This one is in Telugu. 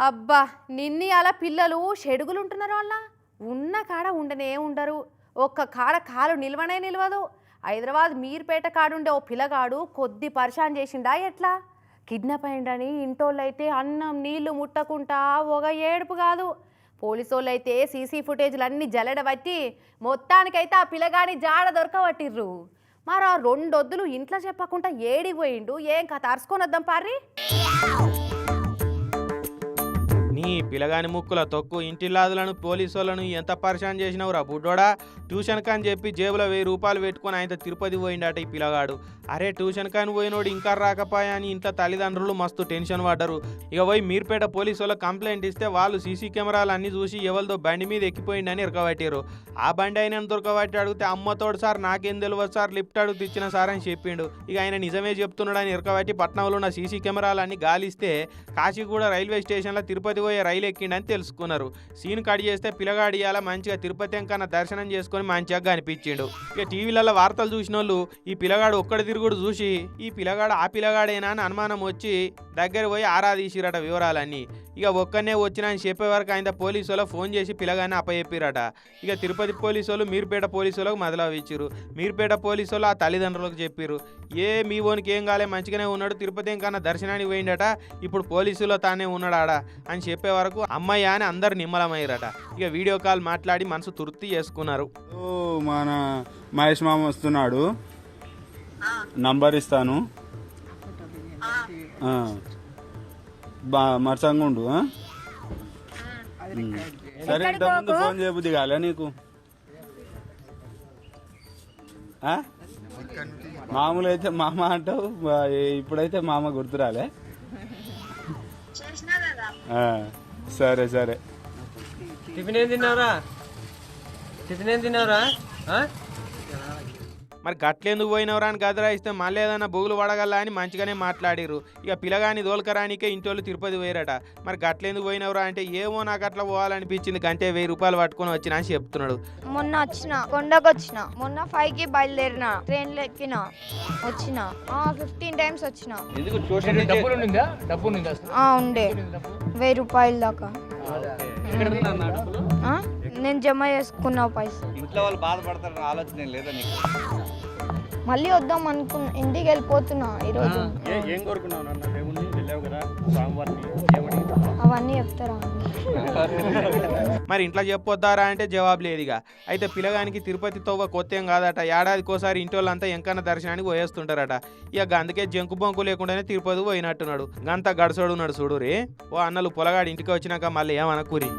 అబ్బా నిన్ని అలా పిల్లలు షెడుగులు ఉంటున్నారు వాళ్ళ ఉన్న కాడ ఉండనే ఉండరు. ఒక్క కాడ కాలు నిల్వనే నిలవదు. హైదరాబాద్ మీర్పేట కాడుండే ఓ పిల్లగాడు కొద్ది పరిశాన్ చేసిండా ఎట్లా కిడ్నాప్ అయిండని ఇంటోళ్ళు అయితే అన్నం నీళ్లు ముట్టకుండా ఒక ఏడుపు కాదు. పోలీసు వాళ్ళు అయితే సీసీ ఫుటేజ్లు అన్నీ జల్లెడబట్టి మొత్తానికైతే ఆ పిల్లగాని జాడ దొరకబట్టిర్రు. మరి ఆ రెండొద్దులు ఇంట్లో చెప్పకుండా ఏడిపోయిండు ఏం కథ అరుచుకొని వద్దాం పారి. నీ పిల్లగాని ముక్కుల తొక్కు ఇంటిల్లాదులను పోలీసులను ఎంత పరిశాన్ చేసినవురా బుడ్డోడా. ట్యూషన్ కాని చెప్పి జేబులో 1000 రూపాయలు పెట్టుకొని ఆయన తిరుపతి పోయిండట ఈ పిల్లగాడు. అరే ట్యూషన్ కాని పోయినోడు ఇంకా రాకపోయా అని ఇంట్లో తల్లిదండ్రులు మస్తు టెన్షన్ పడ్డారు. ఇక పోయి మీర్పేట పోలీసు వాళ్ళకి కంప్లైంట్ ఇస్తే వాళ్ళు సీసీ కెమెరాలు అన్నీ చూసి ఎవరిదో బండి మీద ఎక్కిపోయిండని ఇరకబట్టారు. ఆ బండి ఆయన దొరకబట్టి అడిగితే అమ్మతోడు సార్ నాకేం తెలియదు సార్ లిఫ్ట్ అడుగు తెచ్చిన సార్ అని చెప్పిండు. ఇక ఆయన నిజమే చెప్తున్నాడని ఇరకబట్టి పట్నంలో ఉన్న సీసీ కెమెరాలన్నీ గాలిస్తే కాశీగూడ రైల్వే స్టేషన్లో తిరుపతి పోయే రైలు ఎక్కిండని తెలుసుకున్నారు. సీన్ కట్ చేస్తే పిల్లగాడి ఇయాల మంచిగా తిరుపతి ఎంకన్నా దర్శనం చేసుకొని మంచిగా అనిపించిండు. ఇక టీవీలలో వార్తలు చూసిన వాళ్ళు ఈ పిల్లగాడు ఒక్కడి తిరుగుడు చూసి ఈ పిల్లగాడు ఆ పిల్లగాడేనా అని అనుమానం వచ్చి దగ్గర పోయి ఆరా తీసిరట వివరాలన్నీ. ఇక ఒక్కనే వచ్చినా అని చెప్పే వరకు ఆయన పోలీసు వాళ్ళకి ఫోన్ చేసి పిల్లగాన్ని అప్పచెప్పిరట. ఇక తిరుపతి పోలీసు వాళ్ళు మీర్పేట పోలీసు వాళ్ళకి మొదలవిచ్చిరు. మీర్పేట పోలీసు వాళ్ళు ఆ తల్లిదండ్రులకు చెప్పారు మీ ఓనికి ఏం కాలే మంచిగానే ఉన్నాడు తిరుపతి ఎంకన్నా దర్శనానికి పోయిండట ఇప్పుడు పోలీసులో తానే ఉన్నాడా అని చెప్పే వరకు అమ్మాయి అని అందరు నిమ్మలమయ్యారట. ఇక వీడియో కాల్ మాట్లాడి మనసు తృప్తి చేసుకున్నారు. మన మహేష్ మామ వస్తున్నాడు నంబర్ ఇస్తాను మరసంగా ఉండు సరే ఇంతకుముందు ఫోన్ చేయబుద్ది కాలే నీకు మామూలు అయితే మామ అంటావు ఇప్పుడైతే మామ గుర్తురాలే సరే సరే టిఫిన్ ఏం తిన్నావురా మరి గట్లెందుకు పోయినవరా అని గదరా ఇస్తే మళ్ళీ ఏదైనా బొగులు పడగల అని మంచిగానే మాట్లాడిరు. ఇక పిల్లగాని దోలకరానికే ఇంటోళ్ళు తిరుపతి పోయారట. మరి గట్లెందుకు పోయినవరా అంటే ఏమో నాకు అట్లా పోవాలనిపించింది గంటే 1000 రూపాయలు పట్టుకొని వచ్చినా అని చెప్తున్నాడు. మొన్న వచ్చిన కొండకు వచ్చిన మొన్న 5కి బయలుదేరిన ట్రైన్లో ఎక్కిన వచ్చిన 15 టైమ్స్ వచ్చిన. ఉండే 1000 రూపాయల దాకా నేను జమ చేసుకున్న పైసలు. ఇంట్లో వాళ్ళు బాధపడతారు ఆలోచన లేదా నీకు? మళ్ళీ వద్దాం అనుకున్నా ఇంటికి వెళ్ళిపోతున్నా ఈరోజు. అవన్నీ చెప్తారా మరి ఇంట్లో చెప్పొద్దారా అంటే జవాబు లేదుగా. అయితే పిల్లగానికి తిరుపతి తోవ కొత్త ఏం కాదట. ఏడాదికోసారి ఇంటోళ్ళంతా ఎంకన్న దర్శనానికి పోయేస్తుంటారట. ఇక అందుకే జంకు బొంకు లేకుండానే తిరుపతి పోయినట్టున్నాడు. గంత గడసోడు ఉన్నాడు చూడు రే. ఓ అన్నలు పొలగాడి ఇంటికి వచ్చినాక మళ్ళీ ఏమనకూరి.